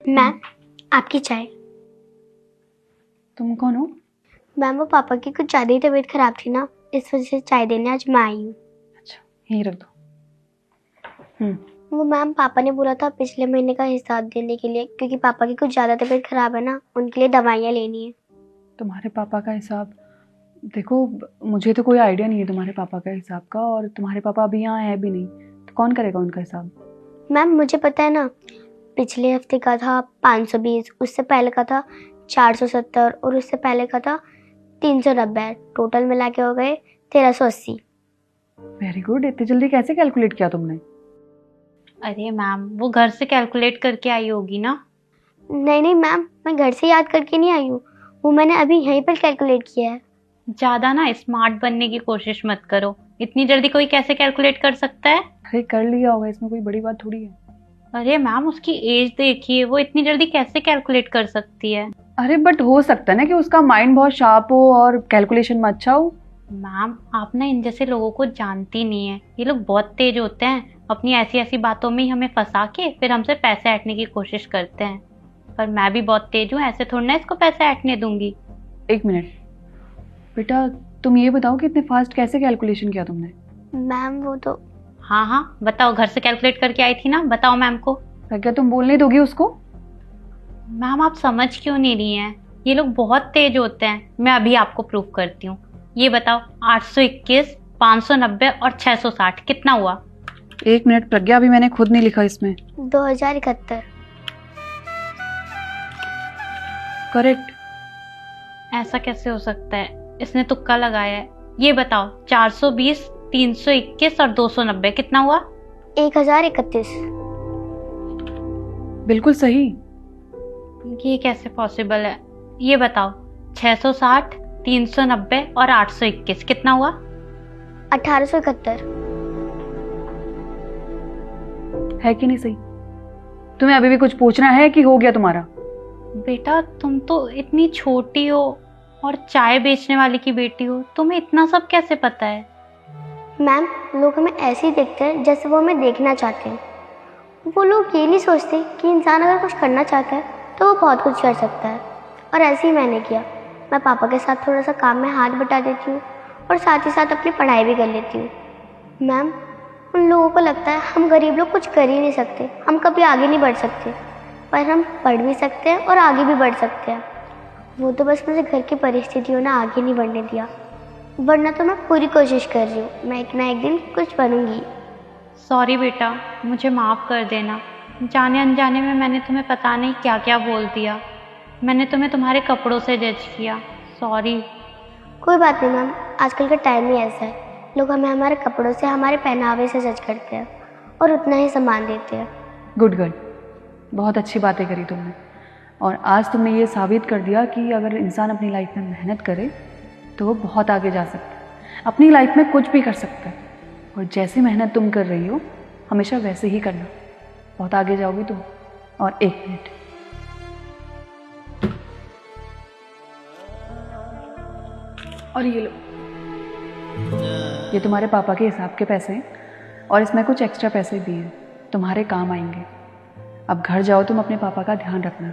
Ma'am, आपकी चाय। तुम कौन हो? मैम, वो पापा की कुछ ज़्यादा ही तबीयत खराब थी ना, इस वजह से चाय देने आज मैं आई हूँ। अच्छा, यहीं रख दो। वो मैम, पापा ने बोला था पिछले महीने का हिसाब देने के लिए, क्योंकि पापा की कुछ ज़्यादा तबीयत खराब है ना, उनके लिए दवाइयाँ लेनी है। तुम्हारे पापा का हिसाब? देखो, मुझे तो कोई आइडिया नहीं है तुम्हारे पापा का हिसाब का, और तुम्हारे पापा अभी यहाँ है भी नहीं, तो कौन करेगा उनका हिसाब? मैम, मुझे पता है ना, पिछले हफ्ते का था 520, उससे पहले का था 470 और उससे पहले का था 390। टोटल मिला के हो गए 1380। Very good. इतनी जल्दी कैसे कैलकुलेट किया तुमने? अरे मैम, वो घर से कैलकुलेट करके आई होगी ना। नहीं नहीं मैम, मैं घर से याद करके नहीं आई हूँ, वो मैंने अभी यहीं पर कैलकुलेट किया है। ज्यादा ना स्मार्ट बनने की कोशिश मत करो। इतनी जल्दी कोई कैसे कैलकुलेट कर सकता है? अरे कर लिया होगा, इसमें कोई बड़ी बात थोड़ी है। अरे मैम, उसकी एज देखिए, वो इतनी जल्दी कैसे कैलकुलेट कर सकती है? अरे बट हो सकता है ना कि उसका माइंड बहुत शार्प हो और कैलकुलेशन में अच्छा हो। मैम, आप ना इन जैसे लोगों को जानती नहीं है। ये लोग बहुत तेज होते हैं, अपनी ऐसी ऐसी बातों में ही हमें फंसा के फिर हमसे पैसे ऐंठने की कोशिश करते हैं। पर मैं भी बहुत तेज हूँ, ऐसे थोड़ी ना इसको पैसे ऐंठने दूंगी। एक मिनट बेटा, तुम ये बताओ कि इतने फास्ट कैसे कैलकुलेशन किया तुमने? मैम, वो तो हाँ हाँ बताओ, घर से कैलकुलेट करके आई थी ना, बताओ मैम को। क्या तुम बोलने दोगी उसको? मैम, आप समझ क्यों नहीं रही हैं? ये लोग बहुत तेज होते हैं। मैं अभी आपको प्रूफ करती हूँ। ये बताओ, 821, 590 और 660 कितना हुआ? एक मिनट प्रज्ञा, अभी मैंने खुद नहीं लिखा इसमें। 2071। करेक्ट। ऐसा कैसे हो सकता है? इसने तुक्का लगाया है। ये बताओ, 420, 321 और 290 कितना हुआ? 1031। बिल्कुल सही। ये कैसे पॉसिबल है? ये बताओ, 660, 390 और 821 कितना हुआ? 1871। है कि नहीं सही? तुम्हें अभी भी कुछ पूछना है कि हो गया तुम्हारा? बेटा, तुम तो इतनी छोटी हो और चाय बेचने वाले की बेटी हो, तुम्हें इतना सब कैसे पता है? मैम, लोग हमें ऐसे ही देखते हैं जैसे वो हमें देखना चाहते हैं। वो लोग ये नहीं सोचते कि इंसान अगर कुछ करना चाहता है तो वो बहुत कुछ कर सकता है। और ऐसे ही मैंने किया। मैं पापा के साथ थोड़ा सा काम में हाथ बटा देती हूँ और साथ ही साथ अपनी पढ़ाई भी कर लेती हूँ। मैम, उन लोगों को लगता है हम गरीब लोग कुछ कर ही नहीं सकते, हम कभी आगे नहीं बढ़ सकते, पर हम पढ़ भी सकते हैं और आगे भी बढ़ सकते हैं। वो तो बस मुझे घर की परिस्थितियों ने आगे नहीं बढ़ने दिया, वरना तो मैं पूरी कोशिश कर रही हूँ, मैं एक ना एक दिन कुछ बनूंगी। सॉरी बेटा, मुझे माफ़ कर देना। जाने अनजाने में मैंने तुम्हें पता नहीं क्या क्या बोल दिया। मैंने तुम्हें तुम्हारे कपड़ों से जज किया। सॉरी। कोई बात नहीं मैम, आजकल का टाइम ही ऐसा है, लोग हमें हमारे कपड़ों से, हमारे पहनावे से जज करते हैं और उतना ही सम्मान देते हैं। गुड गर्ल, बहुत अच्छी बातें करी तुमने। और आज तुमने ये साबित कर दिया कि अगर इंसान अपनी लाइफ में मेहनत करे तो वो बहुत आगे जा सकता है, अपनी लाइफ में कुछ भी कर सकता है। और जैसी मेहनत तुम कर रही हो हमेशा वैसे ही करना, बहुत आगे जाओगी तुम। और एक मिनट, और ये लो, ये तुम्हारे पापा के हिसाब के पैसे हैं और इसमें कुछ एक्स्ट्रा पैसे भी हैं, तुम्हारे काम आएंगे। अब घर जाओ, तुम अपने पापा का ध्यान रखना।